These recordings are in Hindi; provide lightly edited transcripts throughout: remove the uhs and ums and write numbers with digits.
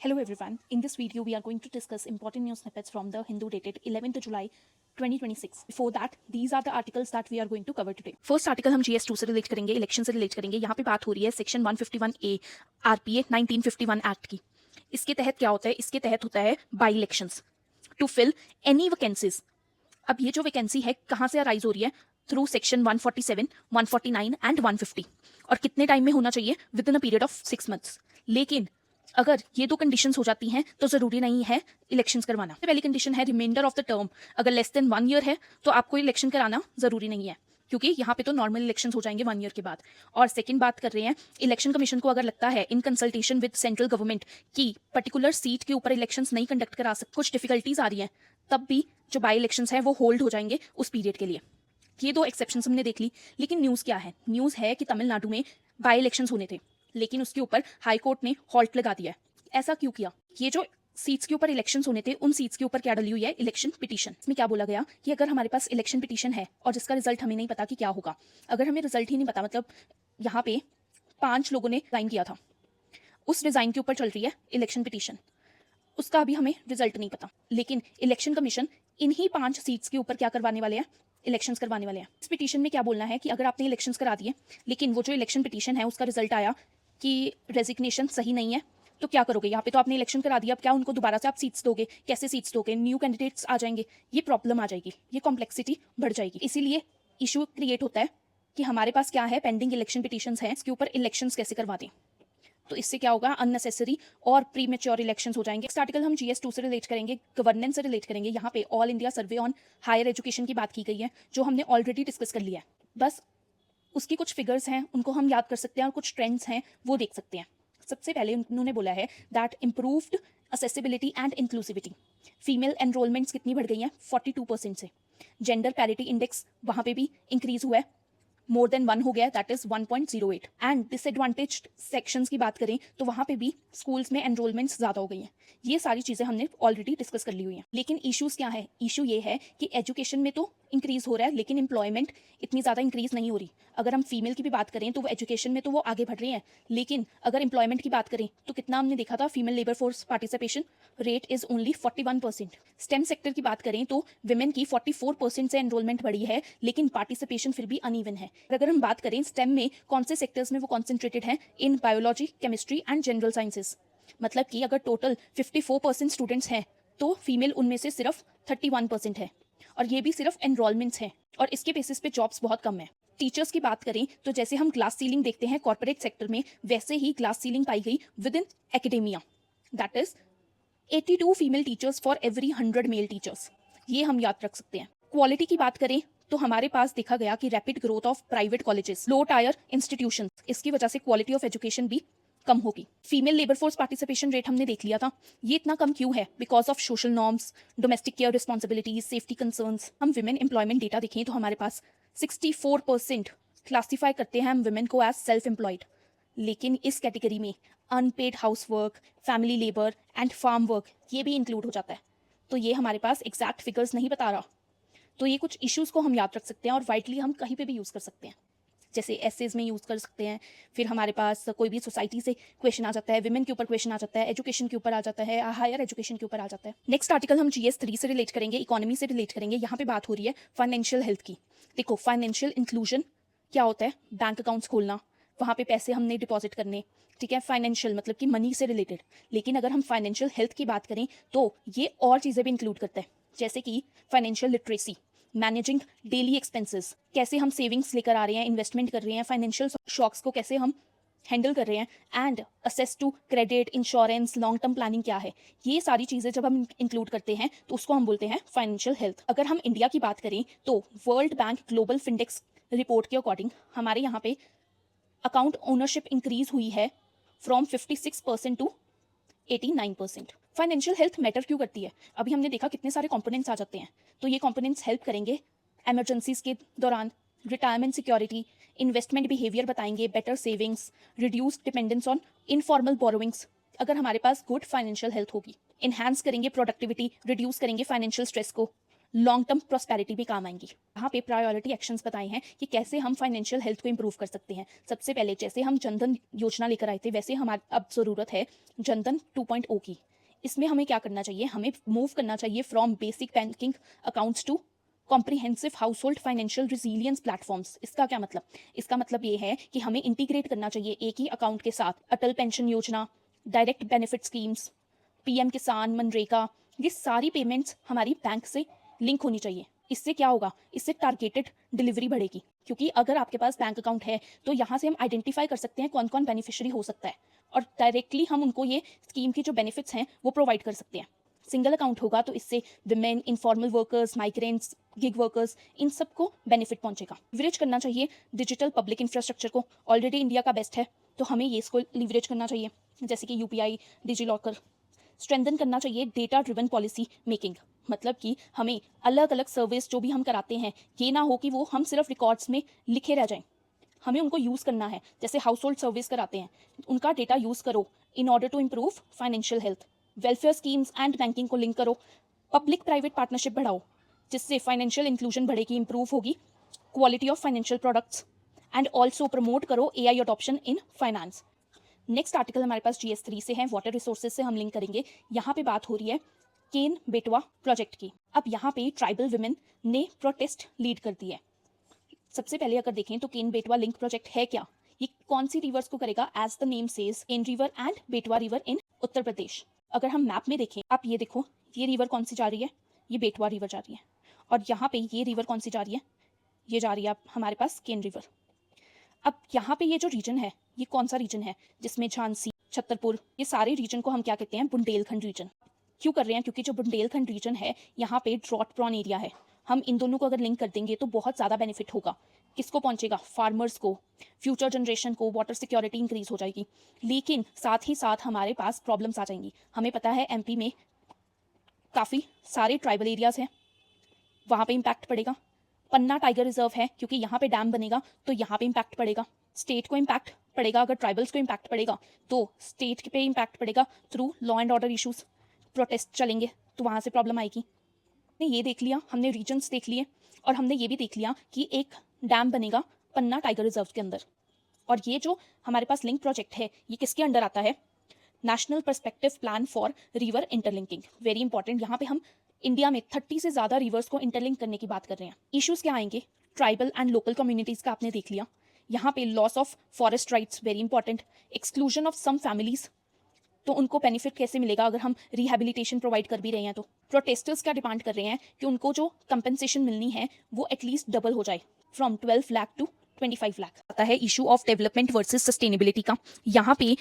Hello everyone. In this video, we are going to discuss important news snippets from the Hindu dated 11th July 2026. Before that, these are the articles that we are going to cover today. First article हम GS2 से रिलेट करेंगे, इलेक्शन से रिलेट करेंगे. यहाँ पे बात हो रही है सेक्शन 151A RPA 1951 एक्ट की. इसके तहत क्या होता है? इसके तहत होता है by elections to fill any vacancies. अब ये जो वैकेंसी है कहाँ से अराइज हो रही है? Through section 147, 149 and 150. और कितने टाइम में होना चाहिए? With in a period of 6 months. लेकिन अगर ये दो कंडीशंस हो जाती हैं तो जरूरी नहीं है इलेक्शंस करवाना. पहली कंडीशन है रिमाइंडर ऑफ द टर्म. अगर लेस देन 1 year है तो आपको इलेक्शन कराना जरूरी नहीं है, क्योंकि यहाँ पे तो नॉर्मल इलेक्शंस हो जाएंगे 1 year के बाद. और सेकंड बात कर रहे हैं, इलेक्शन कमीशन को अगर लगता है in consultation with central government की पर्टिकुलर सीट के ऊपर इलेक्शंस नहीं कंडक्ट करा सकते, कुछ डिफिकल्टीज आ रही हैं, तब भी जो बाई इलेक्शंस है वो होल्ड हो जाएंगे उस पीरियड के लिए. ये दो एक्सेप्शंस हमने देख ली. लेकिन न्यूज़ क्या है? न्यूज़ है कि तमिलनाडु में बाई इलेक्शंस होने थे, लेकिन उसके ऊपर हाई कोर्ट ने हॉल्ट लगा दिया है. ऐसा क्यों किया? ये जो सीट्स के ऊपर इलेक्शंस होने थे, उन सीट्स के ऊपर क्या डली हुई है? Election petition. इसमें क्या बोला गया कि अगर हमारे पास इलेक्शन पिटीशन है और जिसका रिजल्ट हमें नहीं पता कि क्या होगा, अगर हमें रिजल्ट ही नहीं पता, मतलब यहाँ पे 5 लोगों ने रिजाइन किया था, उस रिजाइन के ऊपर चल रही है इलेक्शन पिटीशन, उसका अभी हमें रिजल्ट नहीं पता, लेकिन इलेक्शन कमीशन इन्हीं 5 सीट्स के ऊपर क्या करवाने वाले हैं? इलेक्शंस करवाने वाले हैं. इस पिटीशन में क्या बोलना है कि अगर आपने इलेक्शंस करा दिए लेकिन वो जो इलेक्शन पिटीशन है उसका रिजल्ट आया कि रेजिग्नेशन सही नहीं है, तो क्या करोगे? यहाँ पे तो आपने इलेक्शन करा दिया, अब क्या उनको दोबारा से आप सीट्स दोगे? कैसे सीट्स दोगे? न्यू कैंडिडेट्स आ जाएंगे, ये प्रॉब्लम आ जाएगी, ये कॉम्प्लेक्सिटी बढ़ जाएगी. इसीलिए इशू क्रिएट होता है कि हमारे पास क्या है? पेंडिंग इलेक्शन पिटीशंस हैं, इसके ऊपर इलेक्शंस कैसे करवा दें. तो इससे क्या होगा? अननेसेसरी और प्री मेच्योर इलेक्शंस हो जाएंगे. नेक्स्ट आर्टिकल हम GS2 से रिलेट करेंगे, गवर्नेंस से रिलेट करेंगे. यहाँ पे all India survey on higher education की बात की गई है, जो हमने ऑलरेडी डिस्कस कर लिया है. बस उसकी कुछ फिगर्स हैं, उनको हम याद कर सकते हैं, और कुछ ट्रेंड्स हैं वो देख सकते हैं. सबसे पहले उन्होंने बोला है that improved accessibility and inclusivity. Female enrollments कितनी बढ़ गई हैं? 42% से. जेंडर पैरिटी इंडेक्स वहाँ पे भी इंक्रीज हुआ है, मोर देन 1 हो गया, that is 1.08. And disadvantaged sections की बात करें तो वहाँ पे भी स्कूल्स में एनरोलमेंट्स ज़्यादा हो गई हैं. ये सारी चीज़ें हमने ऑलरेडी डिस्कस कर ली हुई हैं. लेकिन इश्यूज़ क्या है? इशू ये है कि एजुकेशन में तो इंक्रीज हो रहा है, लेकिन एम्प्लॉयमेंट इतनी ज़्यादा इंक्रीज नहीं हो रही. अगर हम फीमेल की भी बात करें तो वो एजुकेशन में तो वो आगे बढ़ रही हैं, लेकिन अगर एम्प्लॉयमेंट की बात करें तो कितना हमने देखा था? Female labour force participation rate is only 41%. Stem sector की बात करें तो विमेन की 44% से एनरोलमेंट बढ़ी है, लेकिन पार्टिसिपेशन फिर भी अनइवन है. अगर हम बात करें स्टेम में कौन से सेक्टर्स में वो कॉन्सेंट्रेटेड है? In biology, chemistry and general sciences. मतलब कि अगर टोटल 54% स्टूडेंट्स हैं तो फीमेल उनमें से सिर्फ 31% है, और ये भी सिर्फ एनरोलमेंट्स हैं, और इसके बेसिस पे जॉब्स बहुत कम है. टीचर्स की बात करें तो जैसे हम ग्लास सीलिंग देखते हैं कॉर्पोरेट सेक्टर में, वैसे ही ग्लास सीलिंग पाई गई with in academia. That is 82 female teachers for every 100 male teachers. ये हम याद रख सकते हैं. क्वालिटी की बात करें तो हमारे पास देखा गया कि rapid growth of private colleges, low tyre institution, इसकी वजह से क्वालिटी ऑफ एजुकेशन भी कम होगी. Female labour force participation rate हमने देख लिया था. ये इतना कम क्यों है? Because of social norms, domestic care responsibilities, safety concerns. हम विमेन एम्प्लॉयमेंट डेटा देखें तो हमारे पास 64% क्लासीफाई करते हैं हम विमेन को एज सेल्फ एम्प्लॉयड, लेकिन इस कैटेगरी में unpaid house work, family labour and farm work ये भी इंक्लूड हो जाता है. तो ये हमारे पास एग्जैक्ट फिगर्स नहीं बता रहा. तो ये कुछ इश्यूज़ को हम याद रख सकते हैं, और वाइडली हम कहीं पे भी यूज़ कर सकते हैं, जैसे एसेज में यूज़ कर सकते हैं. फिर हमारे पास कोई भी सोसाइटी से क्वेश्चन आ जाता है, विमेन के ऊपर क्वेश्चन आ जाता है, एजुकेशन के ऊपर आ जाता है, हायर एजुकेशन के ऊपर आ जाता है. नेक्स्ट आर्टिकल हम GS3 से रिलेट करेंगे, इकोनॉमी से रिलेट करेंगे. यहाँ पे बात हो रही है फाइनेंशियल हेल्थ की. देखो, फाइनेंशियल इंक्लूजन क्या होता है? बैंक अकाउंट्स खोलना, वहाँ पे पैसे हमने डिपॉजिट करने, ठीक है. फाइनेंशियल मतलब कि मनी से रिलेटेड. लेकिन अगर हम फाइनेंशियल हेल्थ की बात करें तो ये और चीज़ें भी इंक्लूड करता है, जैसे कि financial literacy, managing daily expenses, कैसे हम सेविंग्स लेकर आ रहे हैं, इन्वेस्टमेंट कर रहे हैं, फाइनेंशियल शॉक्स को कैसे हम हैंडल कर रहे हैं, and access to credit, insurance, long term planning क्या है. ये सारी चीज़ें जब हम इंक्लूड करते हैं तो उसको हम बोलते हैं फाइनेंशियल हेल्थ. अगर हम इंडिया की बात करें तो World Bank global Findex report के अकॉर्डिंग हमारे यहाँ पे अकाउंट ओनरशिप इंक्रीज हुई है from 56% to 89%. Financial health matter क्यों करती है? अभी हमने देखा कितने सारे कंपोनेंट्स आ जाते हैं, तो ये कंपोनेंट्स हेल्प करेंगे एमरजेंसीज के दौरान, रिटायरमेंट सिक्योरिटी, इन्वेस्टमेंट बिहेवियर बताएंगे, better savings, reduce dependence on informal borrowings. अगर हमारे पास गुड फाइनेंशियल हेल्थ होगी, इन्हांस करेंगे प्रोडक्टिविटी, रिड्यूस करेंगे फाइनेंशियल स्ट्रेस को, लॉन्ग टर्म प्रॉस्पेरिटी भी काम आएंगी। यहाँ पे प्रायोरिटी एक्शंस बताए हैं कि कैसे हम फाइनेंशियल हेल्थ को इंप्रूव कर सकते हैं। सबसे पहले जैसे हम जनधन योजना लेकर आए थे, वैसे हमारी अब ज़रूरत है जनधन 2.0 की। इसमें हमें क्या करना चाहिए, हमें मूव करना चाहिए from basic banking accounts to comprehensive household financial resilience platforms. इसका क्या मतलब, इसका मतलब ये है कि हमें इंटीग्रेट करना चाहिए एक ही अकाउंट के साथ अटल पेंशन योजना, डायरेक्ट बेनिफिट स्कीम्स, पीएम किसान, मनरेगा, ये सारी पेमेंट्स हमारी बैंक से लिंक होनी चाहिए। इससे क्या होगा, इससे टारगेटेड डिलीवरी बढ़ेगी, क्योंकि अगर आपके पास बैंक अकाउंट है तो यहाँ से हम आइडेंटिफाई कर सकते हैं कौन कौन बेनिफिशियरी हो सकता है, और डायरेक्टली हम उनको ये स्कीम की जो बेनिफिट्स हैं वो प्रोवाइड कर सकते हैं। सिंगल अकाउंट होगा तो इससे women, informal workers, migrants, gig workers, इन सबको बेनिफिट पहुंचेगा। लीवरेज करना चाहिए डिजिटल पब्लिक इंफ्रास्ट्रक्चर को, ऑलरेडी इंडिया का बेस्ट है तो हमें ये इसको लीवरेज करना चाहिए, जैसे कि यूपीआई, डिजी लॉकर। स्ट्रेंथन करना चाहिए डेटा ड्रिवन पॉलिसी मेकिंग, मतलब कि हमें अलग अलग सर्विस जो भी हम कराते हैं ये ना हो कि वो हम सिर्फ रिकॉर्ड्स में लिखे रह जाएं, हमें उनको यूज़ करना है। जैसे हाउस होल्ड सर्विस कराते हैं, उनका डेटा यूज़ करो in order to improve financial health. Welfare schemes and banking को लिंक करो, पब्लिक प्राइवेट पार्टनरशिप बढ़ाओ, जिससे फाइनेंशियल इंक्लूजन बढ़ेगी, इंप्रूव होगी quality of financial products, and also promote करो AI adoption in finance. Next article हमारे पास GS3 से है, वाटर रिसोर्सेज से हम लिंक करेंगे। यहाँ पे बात हो रही है केन बेटवा प्रोजेक्ट की। अब यहाँ पे ट्राइबल वुमेन ने प्रोटेस्ट लीड कर दी है। सबसे पहले अगर देखें तो केन बेटवा लिंक प्रोजेक्ट है क्या, ये कौन सी रिवर्स को करेगा, as the name says Ken river and Betwa river in Uttar Pradesh. अगर हम मैप में देखें, आप ये देखो, ये रिवर कौन सी जा रही है, ये बेटवा रिवर जा रही है, और यहाँ पे ये रिवर कौन सी जा रही है, ये जा रही है हमारे पास केन रिवर। अब यहाँ पे ये जो रीजन है, ये कौन सा रीजन है, जिसमें झांसी, छतरपुर, ये सारे रीजन को हम क्या कहते हैं, बुंदेलखंड रीजन। क्यों कर रहे हैं, क्योंकि जो बुंदेलखंड रीजन है यहाँ पे ड्रॉट प्रॉन एरिया है। हम इन दोनों को अगर लिंक कर देंगे तो बहुत ज़्यादा बेनिफिट होगा। किसको पहुंचेगा, फार्मर्स को, फ्यूचर जनरेशन को, वाटर सिक्योरिटी इंक्रीज हो जाएगी। लेकिन साथ ही साथ हमारे पास प्रॉब्लम्स आ जाएंगी। हमें पता है MP में काफ़ी सारे ट्राइबल एरियाज हैं, वहाँ पे इम्पैक्ट पड़ेगा। पन्ना टाइगर रिजर्व है, क्योंकि यहाँ पे डैम बनेगा तो यहाँ पे इम्पैक्ट पड़ेगा। स्टेट को इम्पैक्ट पड़ेगा, अगर ट्राइबल्स को इम्पैक्ट पड़ेगा तो स्टेट पे इम्पैक्ट पड़ेगा through law and order issues. Protest चलेंगे तो वहाँ से प्रॉब्लम आएगी। हमने ये देख लिया, हमने रीजन्स देख लिए, और हमने ये भी देख लिया कि एक डैम बनेगा पन्ना टाइगर रिजर्व के अंदर। और ये जो हमारे पास लिंक प्रोजेक्ट है ये किसके अंडर आता है, national perspective plan for river interlinking. Very important, यहाँ पे हम इंडिया में 30 से ज़्यादा रिवर्स को इंटरलिंक करने की बात कर रहे हैं। इश्यूज क्या आएंगे, ट्राइबल एंड लोकल कम्युनिटीज़ का आपने देख लिया। यहाँ पे loss of forest rights, very important. Exclusion of some families, तो उनको बेनिफिट कैसे मिलेगा अगर हम रिहेबिलिटेशन प्रोवाइड कर भी रहे हैं तो। प्रोटेस्टर्स क्या डिमांड कर रहे हैं कि उनको जो कंपनसेशन मिलनी है वो एटलीस्ट डबल हो जाए, फ्रॉम 12 लाख टू 25 लाख। आता है issue of development versus sustainability का। यहाँ पे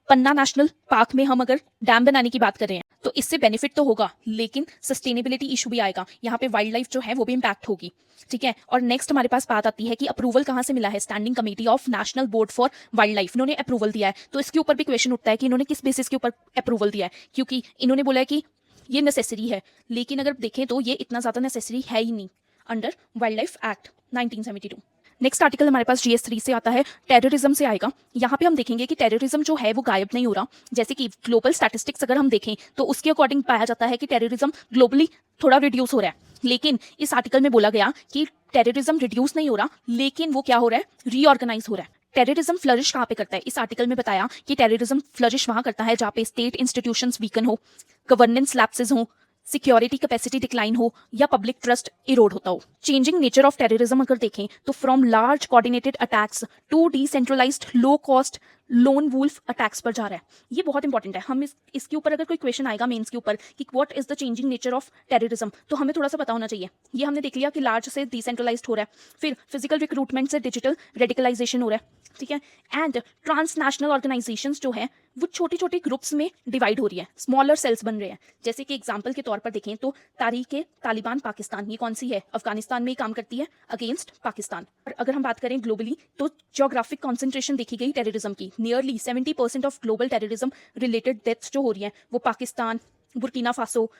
पन्ना नेशनल पार्क में हम अगर डैम बनाने की बात कर रहे हैं तो इससे बेनिफिट तो होगा, लेकिन सस्टेनेबिलिटी इशू भी आएगा। यहाँ पे वाइल्ड लाइफ जो है वो भी इम्पैक्ट होगी, ठीक है। और नेक्स्ट हमारे पास बात आती है कि अप्रूवल कहाँ से मिला है, standing committee of national board for wild life, इन्होंने अप्रूवल दिया है। तो इसके ऊपर भी क्वेश्चन उठता है कि इन्होंने किस बेसिस के ऊपर अप्रूवल दिया है, क्योंकि इन्होंने बोला है कि ये नेसेसरी है, लेकिन अगर देखें तो ये इतना ज़्यादा नेसेसरी है ही नहीं under wild life act 1972। Next article हमारे पास GS3 से आता है, टेररिज्म से आएगा। यहाँ पे हम देखेंगे कि टेररिज्म जो है वो गायब नहीं हो रहा। जैसे कि ग्लोबल स्टैटिस्टिक्स अगर हम देखें तो उसके अकॉर्डिंग पाया जाता है कि टेररिज्म ग्लोबली थोड़ा रिड्यूस हो रहा है, लेकिन इस आर्टिकल में बोला गया कि टेररिज्म रिड्यूस नहीं हो रहा, लेकिन वो क्या हो रहा है, रीऑर्गेनाइज हो रहा है। टेररिज्म फ्लरिश कहाँ पे करता है, इस आर्टिकल में बताया कि टेररिज्म फ्लरिश वहाँ करता है जहाँ पे स्टेट इंस्टीट्यूशंस वीकन हो, गवर्नेंस लैप्सेस हो, सिक्योरिटी कैपेसिटी डिक्लाइन हो, या पब्लिक ट्रस्ट इरोड होता हो। चेंजिंग नेचर ऑफ टेररिज्म अगर देखें तो from large coordinated attacks to decentralised low cost lone wolf attacks पर जा रहा है। ये बहुत इंपॉर्टेंट है। हम इसके ऊपर अगर कोई क्वेश्चन आएगा मेंस के ऊपर कि what is the changing nature of terrorism, तो हमें थोड़ा सा पता होना चाहिए। ये हमने देख लिया कि लार्ज से डिसेंट्रलाइज्ड हो रहा है, फिर फिजिकल रिक्रूटमेंट से डिजिटल रेडिकलाइजेशन हो रहा है, ठीक है। एंड ट्रांसनेशनल ऑर्गेनाइजेशंस जो है वो छोटी छोटी ग्रुप्स में डिवाइड हो रही है, स्मॉलर सेल्स बन रहे हैं। जैसे कि एग्जांपल के तौर पर देखें तो तारीख तालिबान पाकिस्तान, ये कौन सी है, अफगानिस्तान में ही काम करती है अगेंस्ट पाकिस्तान। और अगर हम बात करें ग्लोबली तो जियोग्राफिक कॉन्सेंट्रेशन देखी गई टेररिज्म की, nearly 70% of global terrorism related deaths जो हो रही हैं वो Pakistan, Burkina Faso,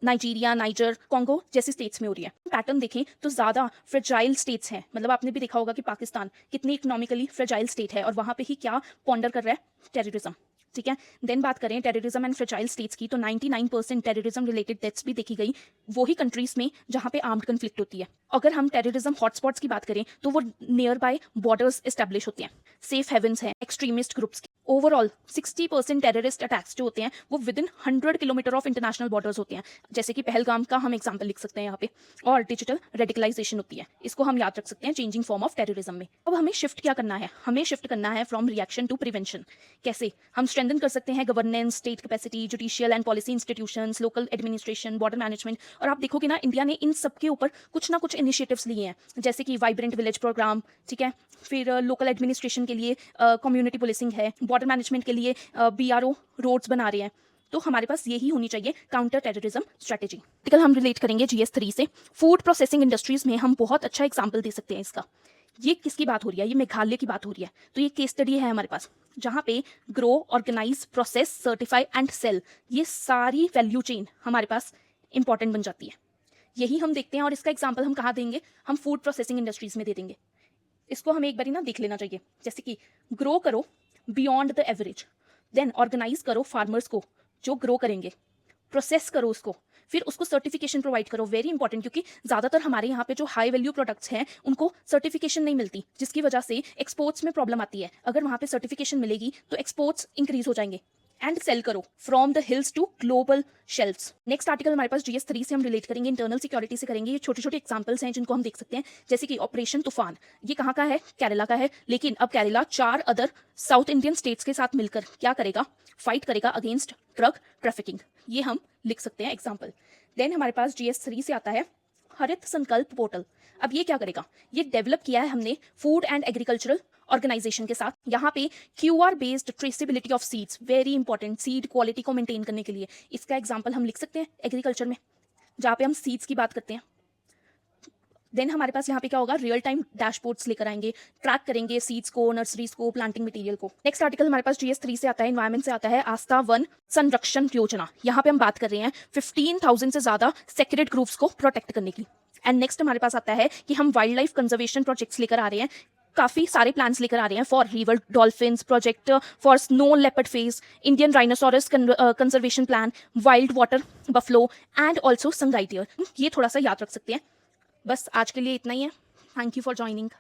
Nigeria, niger, Congo जैसी स्टेट्स में हो रही है। पैटर्न देखें तो ज़्यादा फ्रेजाइल स्टेट्स हैं, मतलब आपने भी देखा होगा कि पाकिस्तान कितनी इकोनॉमिकली फ्रेजाइल स्टेट है और वहाँ पे ही क्या पॉन्डर कर रहा है, टेररिज्म। ठीक है। देन बात करें टेररिज्म एंड फ्रेजाइल स्टेट्स की, तो 99% टेररिज्म रिलेटेड डेथ्स भी देखी गई वही कंट्रीज में जहाँ पे आर्म्ड कन्फ्लिक्ट होती है। अगर हम टेररिज्म हॉटस्पॉट्स की बात करें तो वो नियर बाय बॉर्डर्स एस्टेब्लिश होते हैं, सेफ हेवन्स हैं एक्सट्रीमिस्ट ग्रुप्स की। ओवरऑल 60% टेररिस्ट अटैक्स जो होते हैं वो with in 100 kilometre of international borders होते हैं, जैसे कि पहलगाम का हम एग्जाम्पल लिख सकते हैं यहाँ पे। और डिजिटल रेडिकलाइजेशन होती है, इसको हम याद रख सकते हैं चेंजिंग फॉर्म ऑफ टेररिज्म में। अब हमें शिफ्ट क्या करना है, हमें शिफ्ट करना है फ्रॉम रिएक्शन टू प्रिवेंशन। कैसे हम स्ट्रेंथन कर सकते हैं governance, state capacity, judicial and policy institutions, local administration, border management. और आप देखोगे ना इंडिया ने इन सब के ऊपर कुछ ना कुछ इनिशिएटिव्स लिए हैं, जैसे कि वाइब्रेंट विलेज प्रोग्राम, ठीक है, फिर लोकल एडमिनिस्ट्रेशन के लिए कम्युनिटी पुलिसिंग है, बॉर्डर मैनेजमेंट के लिए BRO रोड्स बना रहे हैं। तो हमारे पास यही होनी चाहिए काउंटर टेररिज्म स्ट्रेटेजी। आर्टिकल हम रिलेट करेंगे GS3 से। फूड प्रोसेसिंग इंडस्ट्रीज में हम बहुत अच्छा एग्जाम्पल दे सकते हैं इसका। ये किसकी बात हो रही है, ये मेघालय की बात हो रही है। तो ये केस स्टडी है हमारे पास, जहाँ पे grow, organise, process, certify and sell, ये सारी वैल्यू चेन हमारे पास इंपॉर्टेंट बन जाती है। यही हम देखते हैं और इसका एग्जाम्पल हम कहाँ देंगे, हम फूड प्रोसेसिंग इंडस्ट्रीज में दे देंगे। इसको हमें एक बार ना देख लेना चाहिए, जैसे कि ग्रो करो beyond the average, then organise करो फार्मर्स को जो ग्रो करेंगे, प्रोसेस करो उसको, फिर उसको सर्टिफिकेशन प्रोवाइड करो। वेरी इंपॉर्टेंट, क्योंकि ज़्यादातर हमारे यहाँ पे जो हाई वैल्यू प्रोडक्ट्स हैं उनको सर्टिफिकेशन नहीं मिलती, जिसकी वजह से एक्सपोर्ट्स में प्रॉब्लम आती है। अगर वहाँ पे सर्टिफिकेशन मिलेगी तो एक्सपोर्ट्स इंक्रीज हो जाएंगे। एंड सेल करो from the hills to global shelves. Next article हमारे पास GS3 से हम रिलेट करेंगे, इंटरनल सिक्योरिटी से करेंगे। ये छोटे छोटे एग्जांपल्स हैं जिनको हम देख सकते हैं, जैसे कि ऑपरेशन तूफान, ये कहाँ का है, केरला का है। लेकिन अब Kerala 4 other south Indian states के साथ मिलकर क्या करेगा, फाइट करेगा अगेंस्ट ड्रग ट्रैफिकिंग। ये हम लिख सकते हैं एग्जाम्पल। देन हमारे पास GS3 से आता है हरित संकल्प पोर्टल। अब ये क्या करेगा, ये डेवलप किया है हमने फूड एंड एग्रीकल्चरल ऑर्गेनाइजेशन के साथ। यहाँ पे QR based traceability of seeds, very important, seed quality को मेंटेन करने के लिए। इसका एग्जांपल हम लिख सकते हैं एग्रीकल्चर में, जहाँ पे हम सीड्स की बात करते हैं। देन हमारे पास यहाँ पे क्या होगा, रियल टाइम डैशबोर्ड्स लेकर आएंगे, ट्रैक करेंगे सीड्स को, नर्सरीज को, प्लांटिंग मटेरियल को। नेक्स्ट आर्टिकल हमारे पास GS3 से आता है, एनवायरमेंट से आता है आस्था वन संरक्षण योजना। यहाँ पे हम बात कर रहे हैं 15,000 से ज्यादा सेक्रेड ग्रुप्स को प्रोटेक्ट करने की। एंड नेक्स्ट हमारे पास आता है कि हम वाइल्ड लाइफ कंजर्वेशन प्रोजेक्ट्स लेकर आ रहे हैं, काफी सारे प्लान्स लेकर आ रहे हैं for river dolphins project, for snow leopard phase, Indian rhinoceros conservation plan, wild water buffalo and also Sangai deer. ये थोड़ा सा याद रख सकते हैं। बस आज के लिए इतना ही है। Thank you for joining.